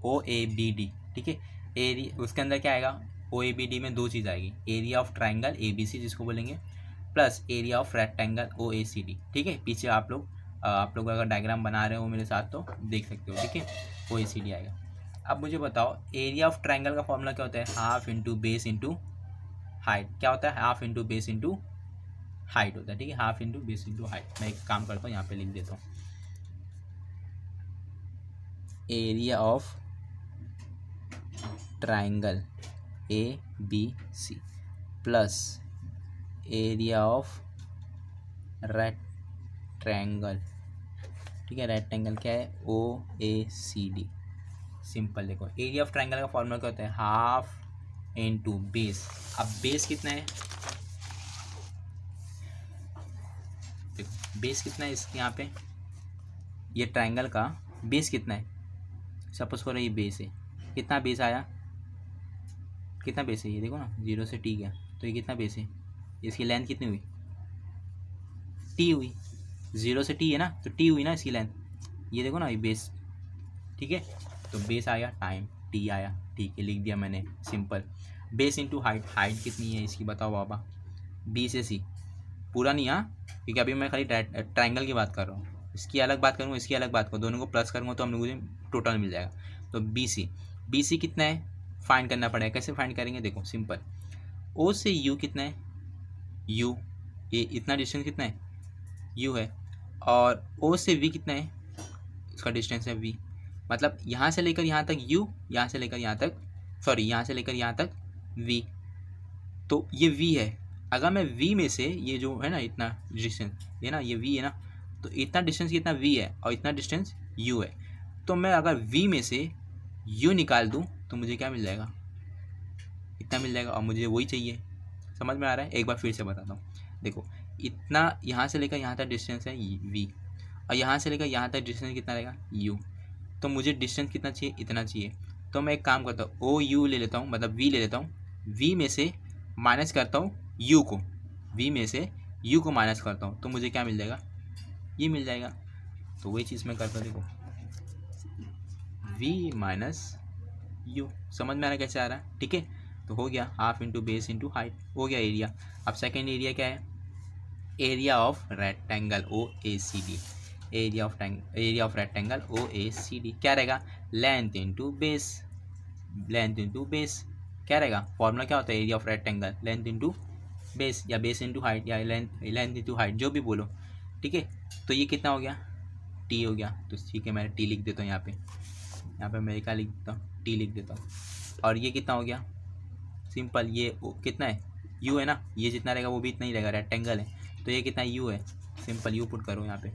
O A B D, ठीक है। एरिया उसके अंदर क्या आएगा, ओ ए बी डी में दो चीज़ आएगी, area of triangle A B C जिसको बोलेंगे, plus area of rectangle O A C D, ठीक है। पीछे आप लोग अगर डायग्राम बना रहे हो मेरे साथ तो देख सकते हो, ठीक है। ओ ए सी डी आएगा। अब मुझे बताओ एरिया ऑफ ट्राइंगल का फॉर्मूला क्या होता है, half into base into height. क्या होता है, half into base into height होता है, ठीक है। Half into base into height. मैं एक काम करता हूँ, यहाँ पे लिख देता हूँ, area of triangle A B C plus area of rectangle, ठीक है। रेक्टेंगल क्या है, O A C D. Simple देखो एरिया ऑफ ट्राइंगल का फॉर्मूला क्या होता है, हाफ इंटू बेस। अब बेस कितना है, देखो बेस कितना है इसके, यहाँ पे ये ट्राइंगल का बेस कितना है, सपोज करो ये बेस है, कितना बेस आया, कितना बेस है, ये देखो ना 0 से टी गया, तो ये कितना बेस है, इसकी लेंथ कितनी हुई, टी हुई। 0 से टी है ना, तो टी हुई ना इसकी लेंथ, ये देखो ना ये बेस, ठीक है। तो बेस आया टाइम, टी आया, ठीक है, लिख दिया मैंने, simple. Base into height, height कितनी है इसकी बताओ बाबा, बी से सी, पूरा नहीं हाँ, क्योंकि अभी मैं खाली ट्राइंगल की बात कर रहा हूँ, इसकी अलग बात करूँगा, इसकी अलग बात करूँ, दोनों को प्लस करूँगा तो हम लोग टोटल मिल जाएगा। तो बी सी कितना है, फाइंड करना पड़ेगा। कैसे फाइंड करेंगे, देखो सिंपल, ओ से यू कितना है, यू, ये इतना डिस्टेंस कितना है, यू है। और ओ से वी कितना है, इसका डिस्टेंस है वी। मतलब यहाँ से लेकर यहाँ तक यू, यहाँ से लेकर यहाँ तक, सॉरी यहाँ से लेकर यहाँ तक वी, तो ये वी है। अगर मैं v में से ये जो है ना इतना डिस्टेंस, ये ना ये v है ना, तो इतना डिस्टेंस कितना v है और इतना डिस्टेंस u है। तो मैं अगर v में से u निकाल दूं तो मुझे क्या मिल जाएगा, इतना मिल जाएगा, और मुझे वही चाहिए। समझ में आ रहा है, एक बार फिर से बताता हूँ। देखो इतना यहाँ से लेकर यहाँ तक डिस्टेंस है v, और यहाँ से लेकर यहाँ तक डिस्टेंस कितना रहेगा u। तो मुझे डिस्टेंस कितना चाहिए, इतना चाहिए। तो मैं एक काम करता हूँ, ओ यू ले लेता हूँ, मतलब v ले लेता हूँ, v में से माइनस करता हूँ u को, v में से u को माइनस करता हूँ, तो मुझे क्या मिल जाएगा, ये मिल जाएगा। तो वही चीज़ मैं करता हूँ, देखो v माइनस u। समझ में आ रहा है कैसे आ रहा है, ठीक है। तो हो गया half into base into height, हो गया एरिया। अब सेकेंड एरिया क्या है, area of rectangle O A C D, area of rectangle O A C D क्या रहेगा, length into base, length into base क्या रहेगा, फॉर्मूला क्या होता है area of rectangle, length into base, या बेस इंटू हाइट, या लेंथ इंटू हाइट, जो भी बोलो, ठीक है। तो ये कितना हो गया, टी हो गया। तो ठीक है मैं टी लिख देता हूँ यहाँ पे मैं क्या लिख देता हूँ, टी लिख देता हूँ। और ये कितना हो गया, सिंपल, ये कितना है, यू है ना, ये जितना रहेगा वो भी इतना ही रहेगा, रेक्टेंगल है तो ये कितना यू है, सिंपल यू पुट करो यहाँ पे,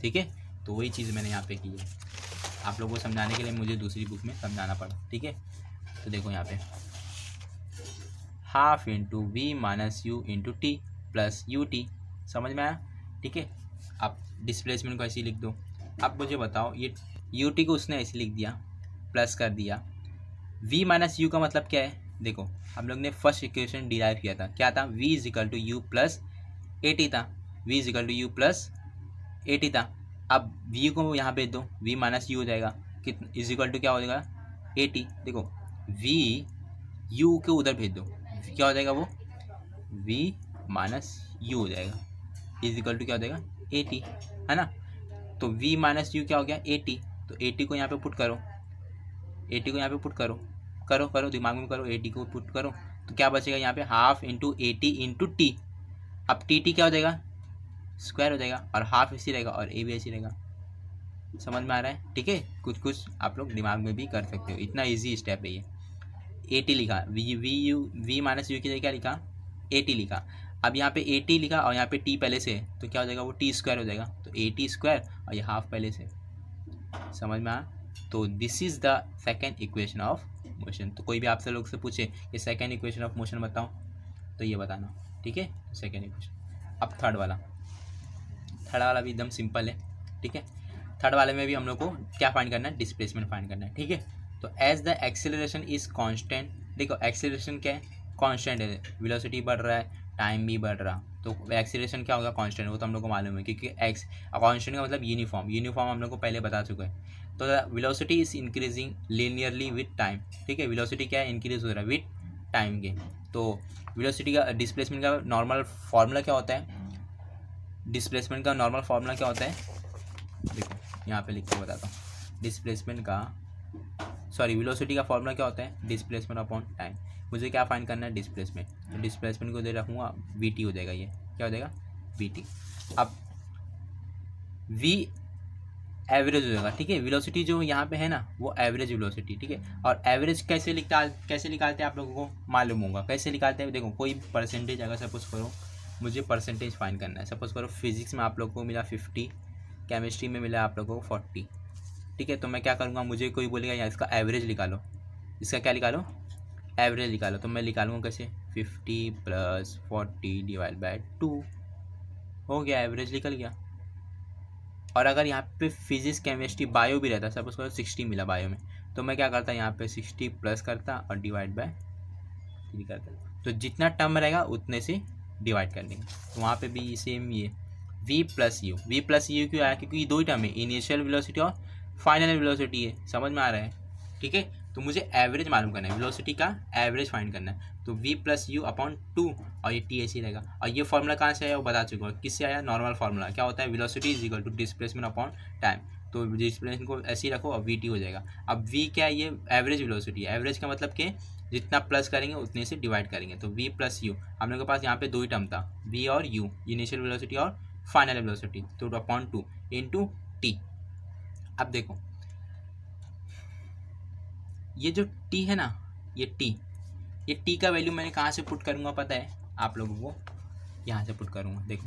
ठीक है। तो वही चीज़ मैंने यहाँ पे की है, आप लोगों को समझाने के लिए मुझे दूसरी बुक में समझाना पड़ा, ठीक है। तो देखो यहाँ पे half into v minus u into t plus u t, समझ में आया, ठीक है। अब डिस्प्लेसमेंट को ऐसे ही लिख दो। अब मुझे बताओ ये यू टी को उसने ऐसे लिख दिया, प्लस कर दिया, v माइनस यू का मतलब क्या है, देखो हम लोग ने फर्स्ट इक्वेशन डिराइव किया था, क्या था, v is equal to u plus a t था, v is equal to u plus 80 था। अब v को यहाँ भेज दो, v माइनस यू हो जाएगा, कितना इज इक्वल टू क्या हो जाएगा 80। देखो v u के उधर भेज दो, क्या हो जाएगा वो v माइनस यू हो जाएगा, इज इक्वल टू क्या हो जाएगा 80, है ना। तो v माइनस यू क्या हो गया 80, तो 80 को यहाँ पे पुट करो, 80 को यहाँ पे पुट करो, करो करो दिमाग में करो, 80 को पुट करो तो क्या बचेगा यहाँ पे हाफ इंटू 80 इंटू टी। अब टी क्या हो जाएगा स्क्वायर हो जाएगा, और हाफ ऐसी रहेगा और ए भी ऐसी रहेगा। समझ में आ रहा है? ठीक है, कुछ कुछ आप लोग दिमाग में भी कर सकते हो, इतना इजी स्टेप है ये। 80 लिखा, वी माइनस यू की जगह क्या लिखा 80 लिखा। अब यहाँ पे 80 लिखा और यहाँ पे टी पहले से तो क्या हो जाएगा वो टी स्क्वायर हो जाएगा, तो 80 स्क्वायर और ये हाफ पहले से। समझ में आया? तो this is the second equation of motion. तो कोई भी आपसे लोग से पूछे ये सेकेंड इक्वेशन ऑफ मोशन बताओ तो ये बताना, ठीक है, सेकेंड इक्वेशन। अब थर्ड वाला भी एकदम सिंपल है, ठीक है। थर्ड वाले में भी हम लोग को क्या फाइंड करना है डिस्प्लेसमेंट फाइंड करना है, ठीक है। तो as the acceleration is constant, देखो एक्सेलरेशन क्या है कांस्टेंट है, वेलोसिटी बढ़ रहा है टाइम भी बढ़ रहा, तो एक्सेलरेशन क्या होगा कांस्टेंट, वो तो हम लोग को मालूम है क्योंकि एक्स कांस्टेंट का मतलब यूनिफॉर्म हम लोग को पहले बता चुके हैं। तो the velocity is increasing linearly with time, ठीक है, वेलोसिटी क्या है इंक्रीज हो रहा है विथ टाइम के। तो वेलोसिटी का डिस्प्लेसमेंट का नॉर्मल फार्मूला क्या होता है, डिस्प्लेसमेंट का नॉर्मल फार्मूला क्या होता है, देखो यहाँ पे लिख के बताता हूँ। डिस्प्लेसमेंट का वेलोसिटी का फार्मूला क्या होता है डिस्प्लेसमेंट अपॉन टाइम। मुझे क्या फाइंड करना है डिस्प्लेसमेंट, तो डिस्प्लेसमेंट को दे रखूँगा वी टी हो जाएगा, ये क्या हो जाएगा वी टी। अब वी एवरेज हो जाएगा, ठीक है, वेलोसिटी जो यहाँ पे है ना वो एवरेज वेलोसिटी, ठीक है। और एवरेज कैसे निकालते हैं आप लोगों को मालूम होगा कैसे निकालते हैं। देखो कोई परसेंटेज अगर सपोज करो मुझे परसेंटेज फाइंड करना है, सपोज करो फिजिक्स में आप लोगों को मिला 50, केमिस्ट्री में मिला आप लोगों को 40, ठीक है। तो मैं क्या करूँगा, मुझे कोई बोलेगा यार इसका एवरेज निकालो, इसका क्या निकालो एवरेज निकालो, तो मैं निकालूंगा कैसे 50 + 40 डिवाइड बाय 2 हो गया, एवरेज निकल गया। और अगर यहाँ पे फिजिक्स केमिस्ट्री बायो भी रहता, सपोज करो 60 मिला बायो में, तो मैं क्या करता यहाँ पे 60 प्लस करता और डिवाइड बाय 3 करता, तो जितना टर्म रहेगा उतने से डिवाइड कर देंगे। तो वहाँ पे भी सेम ये v प्लस यू क्यों आया, क्योंकि दो ही टर्म है, इनिशियल वेलोसिटी और फाइनल वेलोसिटी है। समझ में आ रहा है? ठीक है, तो मुझे एवरेज मालूम करना है, वेलोसिटी का एवरेज फाइंड करना है, तो v प्लस यू अपॉन 2 और ये टी ऐसी रहेगा। और ये फॉर्मूला कहाँ से आया वो बता चुका हूँ, किससे आया नॉर्मल फार्मूला, क्या होता है velocity is equal to displacement upon time. तो डिस्प्लेसमेंट को ऐसे ही रखो और वी टी हो जाएगा। अब v क्या है, ये एवरेज वेलोसिटी है, एवरेज का मतलब कि जितना प्लस करेंगे उतने से डिवाइड करेंगे, तो v प्लस यू हम लोग के पास यहाँ पे दो ही टर्म था v और u, इनिशियल वेलोसिटी और फाइनल वेलोसिटी, तो अपॉन 2 इंटू टी। अब देखो ये जो t है ना, ये t का वैल्यू मैंने कहाँ से पुट करूँगा पता है आप लोगों को, यहाँ से पुट करूँगा। देखो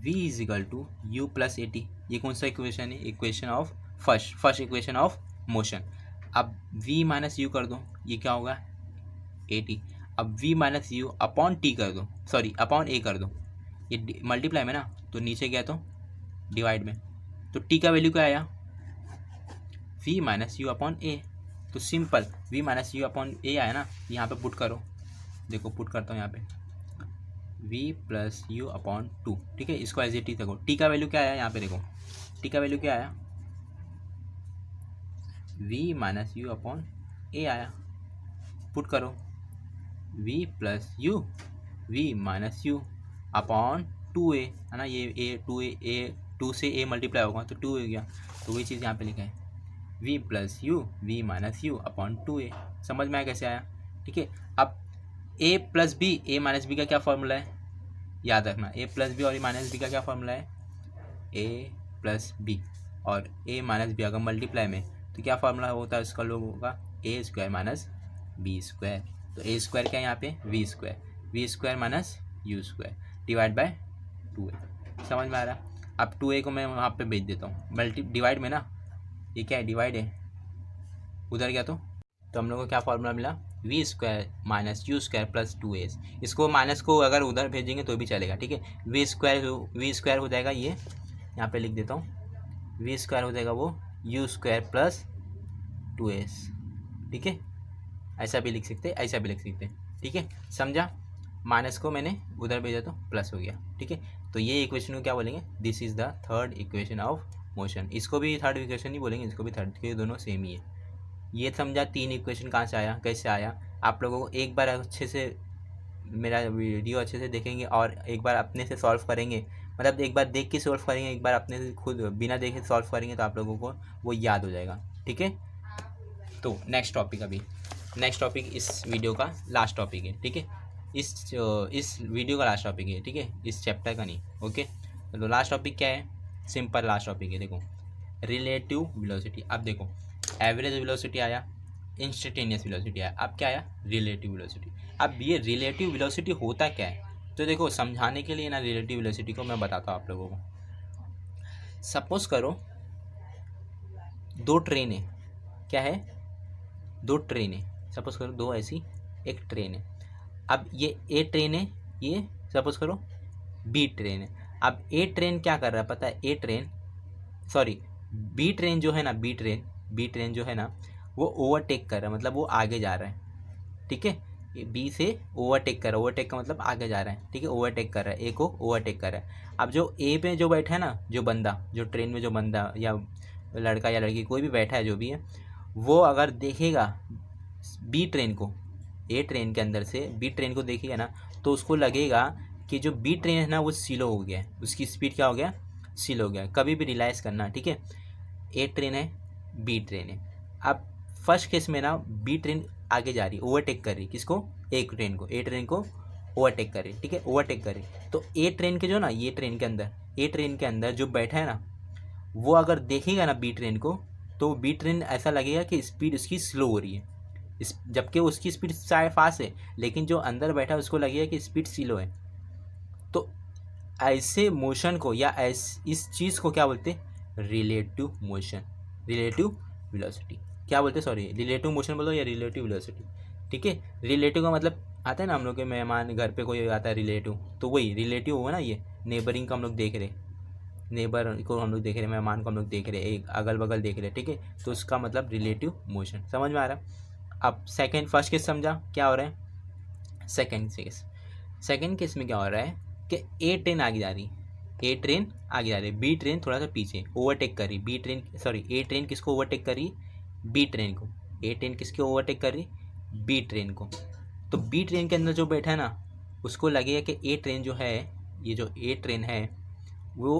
v is equal to u plus 80, ये कौन सा इक्वेशन है, equation of first equation of motion. अब v माइनस यू कर दो, ये क्या होगा 80। अब v minus u upon t कर दो, सॉरी अपॉन ए कर दो, ये मल्टीप्लाई में ना तो नीचे गया तो डिवाइड में, तो t का वैल्यू क्या आया v minus u upon a. तो simple v minus u upon a आया ना, यहाँ पे पुट करो, देखो पुट करता हूँ यहाँ पे v प्लस यू अपॉन 2, ठीक है, इसको एज इट इज देखो। t का वैल्यू क्या आया यहाँ पे, देखो t का वैल्यू क्या आया v minus u upon a आया, पुट करो v plus you v minus u upon 2a, है ना, ये 2 से a मल्टीप्लाई होगा तो 2 हो गया, तो वही चीज़ यहाँ पे लिखा है v plus you v minus u upon 2a। समझ में आया कैसे आया? ठीक है, अब a plus b, a minus b का क्या फॉर्मूला है याद रखना, a प्लस बी और a माइनस बी का क्या फॉर्मूला है, a प्लस बी और a माइनस बी अगर मल्टीप्लाई में तो क्या फार्मूला होता है उसका, लोग होगा a square minus b square. तो a स्क्वायर क्या है यहाँ पे v square minus u square divide by 2a। समझ में आ रहा? अब 2a को मैं वहाँ पे भेज देता हूँ डिवाइड में ना, ये क्या है डिवाइड है, उधर गया तो हम लोग को क्या फार्मूला मिला v square minus u square plus 2a। इसको माइनस को अगर उधर भेजेंगे तो भी चलेगा, ठीक है। v स्क्वायर हो जाएगा, ये यहाँ पे लिख देता हूँ, v स्क्वायर हो जाएगा वो यू स्क्वायर प्लस 2s, ठीक है, ऐसा भी लिख सकते हैं ऐसा भी लिख सकते हैं, ठीक है, समझा। माइनस को मैंने उधर भेजा तो प्लस हो गया, ठीक है। तो ये इक्वेशन को क्या बोलेंगे, this is the third equation of motion. इसको भी थर्ड इक्वेशन नहीं बोलेंगे, इसको भी थर्ड, के दोनों सेम ही है। ये समझा तीन इक्वेशन कहाँ से आया, कैसे आया। आप लोगों को एक बार अच्छे से मेरा वीडियो अच्छे से देखेंगे और एक बार अपने से सॉल्व करेंगे, मतलब एक बार देख के सॉल्व करेंगे, एक बार अपने से खुद बिना देखे सॉल्व करेंगे, तो आप लोगों को वो याद हो जाएगा। ठीक है, तो नेक्स्ट टॉपिक, अभी नेक्स्ट टॉपिक इस वीडियो का लास्ट टॉपिक है। ठीक है, इस वीडियो का लास्ट टॉपिक है। ठीक है, इस चैप्टर का नहीं। ओके, तो लास्ट टॉपिक क्या है, सिंपल लास्ट टॉपिक है। देखो रिलेटिव वेलोसिटी। अब देखो एवरेज वेलोसिटी आया, इंस्टेंटेनियस वेलोसिटी आया, अब क्या आया, रिलेटिव वेलोसिटी। अब ये रिलेटिव वेलोसिटी होता क्या है, तो देखो समझाने के लिए ना रिलेटिव वेलोसिटी को मैं बताता हूँ आप लोगों को। सपोज करो दो ट्रेन है, क्या है, दो ट्रेन है, सपोज करो दो ऐसी एक ट्रेन है। अब ये ए ट्रेन है, ये सपोज करो बी ट्रेन है। अब ए ट्रेन क्या कर रहा है पता है, ए ट्रेन सॉरी बी ट्रेन जो है ना, बी ट्रेन जो है ना, वो ओवरटेक कर रहा है, मतलब वो आगे जा रहा है। ठीक है, बी से ओवरटेक कर रहा है, ओवरटेक का मतलब आगे जा रहा है। ठीक है, ओवरटेक कर रहा है, ए को ओवरटेक कर रहा है। अब जो ए पे जो बैठा है ना, जो बंदा, जो ट्रेन में जो बंदा या लड़का या लड़की कोई भी बैठा है, जो भी है, वो अगर देखेगा बी ट्रेन को, ए ट्रेन के अंदर से बी ट्रेन को देखेगा ना, तो उसको लगेगा कि जो बी ट्रेन है ना वो स्लो हो गया है, उसकी स्पीड क्या हो गया, स्लो हो गया। कभी भी रियलाइज़ करना। ठीक है, ए ट्रेन है, बी ट्रेन है। अब फर्स्ट केस में ना बी ट्रेन आगे जा रही है, ओवरटेक कर रही, किसको, ए ट्रेन को, ए ट्रेन को ओवरटेक कर रही। ठीक है, ओवरटेक कर रही, तो ए ट्रेन के जो ना, ये ट्रेन के अंदर, ए ट्रेन के अंदर जो बैठा है ना, वो अगर देखेगा ना बी ट्रेन को, तो बी ट्रेन ऐसा लगेगा कि स्पीड उसकी स्लो हो रही है, जबकि उसकी स्पीड शायद फास्ट है, लेकिन जो अंदर बैठा है उसको लगेगा कि स्पीड स्लो है। तो ऐसे मोशन को या इस चीज़ को क्या बोलते हैं, रिलेटिव मोशन, रिलेटिव वेलोसिटी क्या बोलते हैं, सॉरी रिलेटिव मोशन बोलो या रिलेटिव वेलोसिटी। ठीक है, रिलेटिव का मतलब आता है ना, हम लोग के मेहमान घर पे कोई आता है रिलेटिव, तो वही रिलेटिव होगा ना। ये नेबरिंग को हम लोग देख रहे, नेबर को हम लोग देख रहे, मेहमान को हम लोग देख रहे, एक अगल बगल देख रहे। ठीक है, तो उसका मतलब रिलेटिव मोशन, समझ में आ रहा है। अब सेकंड, फर्स्ट केस समझा क्या हो रहा है, सेकंड केस में क्या हो रहा है कि ए ट्रेन आगे जा रही, ए ट्रेन आगे जा रही, बी ट्रेन थोड़ा सा पीछे ओवरटेक कर रही, बी ट्रेन सॉरी ए ट्रेन किसको ओवरटेक कर रही, बी ट्रेन को, ए ट्रेन किसको ओवरटेक कर रही, बी ट्रेन को। तो बी ट्रेन के अंदर जो बैठा है ना, उसको लगेगा कि ए ट्रेन जो है, ये जो ए ट्रेन है वो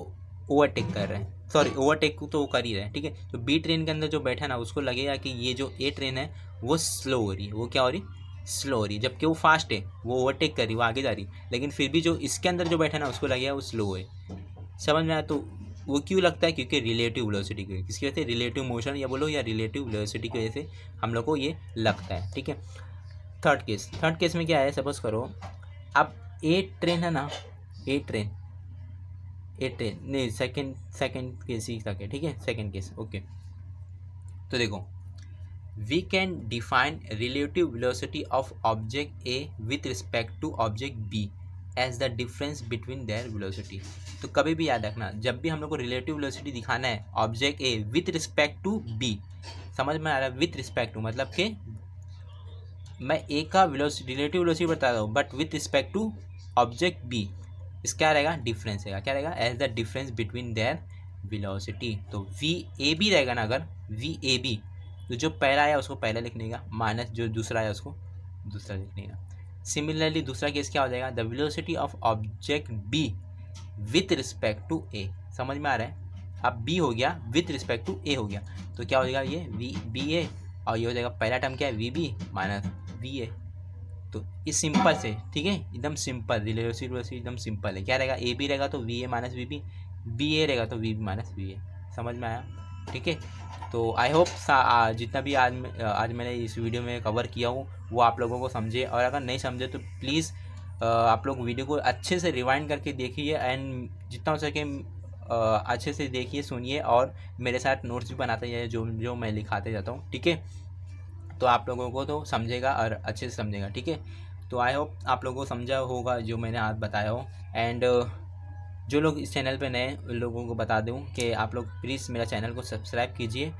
ओवरटेक कर रहा है, सॉरी ओवरटेक तो वो कर ही रहा है। ठीक है, तो बी ट्रेन के अंदर जो बैठा है ना, उसको लगेगा कि ये जो ए ट्रेन है वो स्लो हो रही है, वो क्या हो रही, स्लो हो रही है, जबकि वो फास्ट है, वो ओवरटेक कर रही, वो आगे जा रही, लेकिन फिर भी जो इसके अंदर जो बैठा है ना, उसको लगेगा वो स्लो है। समझ में आया। तो वो क्यों लगता है, क्योंकि रिलेटिव वेलोसिटी की, किसकी वजह से, रिलेटिव मोशन या बोलो या रिलेटिव वेलोसिटी की वजह से हम लोग को ये लगता है। ठीक है, थर्ड केस में क्या है, सपोज करो अब ए ट्रेन है ना, ए ट्रेन नहीं, सेकंड केस ही तक है। ठीक है, सेकंड केस ओके। तो देखो we can define relative velocity of object A with respect to object B as the difference between their velocity. तो कभी भी याद रखना, जब भी हम लोग को रिलेटिव वेलोसिटी दिखाना है object A with respect to B, समझ में आ रहा है, विथ रिस्पेक्ट टू मतलब कि मैं ए का रिलेटिव वेलोसिटी बता रहा हूँ, but with respect to object B, इस क्या रहेगा, डिफरेंस रहेगा, क्या रहेगा, as the difference between their velocity. तो वी ए बी रहेगा ना, अगर वी ए बी, तो जो पहला आया उसको पहला लिखने का, माइनस जो दूसरा आया उसको दूसरा लिखने का। सिमिलरली दूसरा केस क्या हो जाएगा, the velocity of object b with respect to a, समझ में आ रहा है। अब बी हो गया विथ रिस्पेक्ट टू ए हो गया, तो क्या हो जाएगा, ये वी बी ए, और ये हो जाएगा पहला टर्म क्या है, v B minus v A. तो इस सिंपल से, ठीक है, एकदम सिंपल, रिलेटिव एकदम सिंपल है। क्या रहेगा, ए बी रहेगा तो v a minus v b a रहेगा तो v B minus v a. समझ में आया। ठीक है, तो आई होप जितना भी आज मैंने इस वीडियो में कवर किया हूँ वो आप लोगों को समझे, और अगर नहीं समझे तो प्लीज़ आप लोग वीडियो को अच्छे से रिवाइंड करके देखिए, एंड जितना हो सके अच्छे से देखिए, सुनिए, और मेरे साथ नोट्स भी बनाते जाइए जो मैं लिखाते जाता हूँ। ठीक है, तो आप लोगों को तो समझेगा और अच्छे से समझेगा। ठीक है, तो आई होप आप लोगों को समझा होगा जो मैंने आज बताया हो। एंड जो लोग इस चैनल पे नए, उन लोगों को बता दूं कि आप लोग प्लीज़ मेरा चैनल को सब्सक्राइब कीजिए,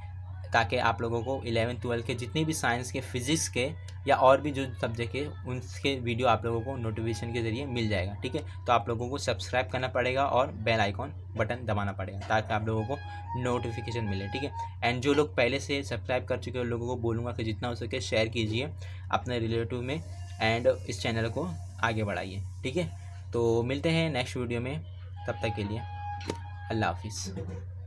ताकि आप लोगों को 11th-12th के जितने भी साइंस के, फिज़िक्स के या और भी जो सब्जेक्ट है उनके वीडियो आप लोगों को नोटिफिकेशन के ज़रिए मिल जाएगा। ठीक है, तो आप लोगों को सब्सक्राइब करना पड़ेगा और बेल आइकॉन बटन दबाना पड़ेगा ताकि आप लोगों को नोटिफिकेशन मिले। ठीक है, एंड जो लोग पहले से सब्सक्राइब कर चुके हैं उन लोगों को बोलूँगा कि जितना हो सके शेयर कीजिए अपने रिलेटिव में एंड इस चैनल को आगे बढ़ाइए। ठीक है, तो मिलते हैं नेक्स्ट वीडियो में, तब तक के लिए अल्लाह हाफिज़।